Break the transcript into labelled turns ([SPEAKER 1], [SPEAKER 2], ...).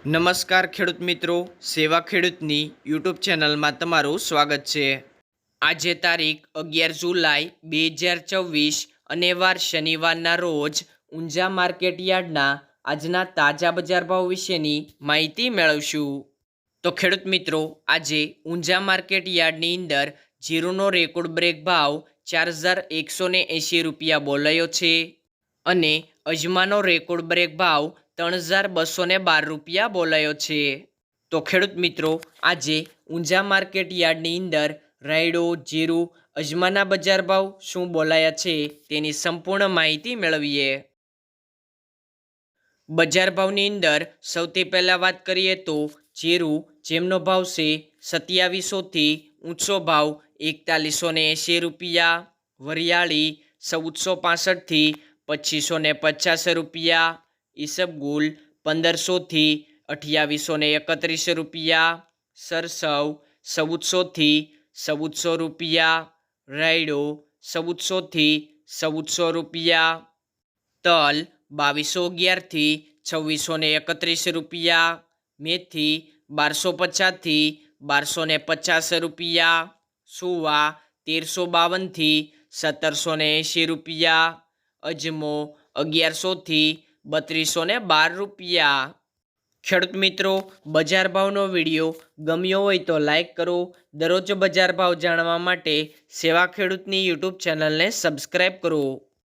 [SPEAKER 1] નમસ્કાર ખેડૂત મિત્રો, સેવા ખેડૂતની યુટ્યુબ ચેનલમાં તમારું સ્વાગત છે। આજે તારીખ 11 જુલાઈ 2024 અને વાર શનિવારના રોજ ઊંઝા માર્કેટ યાર્ડના આજના તાજા બજાર ભાવ વિશેની માહિતી મેળવશું। તો ખેડૂત મિત્રો, આજે ઊંઝા માર્કેટ યાર્ડની અંદર જીરુનો રેકોર્ડ બ્રેક ભાવ 4180 રૂપિયા બોલાયો છે અને અજમાનો રેકોર્ડ બ્રેક ભાવ 3212 રૂપિયા બોલાયો છે। તો ખેડૂત મિત્રો, આજે ઊંઝા માર્કેટ યાર્ડની અંદર રાયડો, જીરું, અજમાના બજાર ભાવ શું બોલાયા છે તેની સંપૂર્ણ માહિતી મેળવીએ। બજાર ભાવની અંદર સૌથી પહેલાં વાત કરીએ તો જીરું, જેમનો ભાવ છે 2700થી ઊંચો ભાવ 4180 રૂપિયા, વરિયાળી 1465થી 2550 રૂપિયા, ઈસબગુલ 1500થી 2831 રૂપિયા, સરસવ 1400થી 1400 રૂપિયા, રાયડો 1400થી 1400 રૂપિયા, તલ 2211થી 2631 રૂપિયા, મેથી 1250થી 1250 રૂપિયા, સુવા 1352થી 1780 રૂપિયા, અજમો 1100થી 3212 રૂપિયા। ખેડૂત મિત્રો, બજાર ભાવનો વિડીયો ગમ્યો હોય તો લાઈક કરો। દરરોજ બજાર ભાવ જાણવા માટે સેવા ખેડૂતની યુટ્યુબ ચેનલને સબસ્ક્રાઈબ કરો।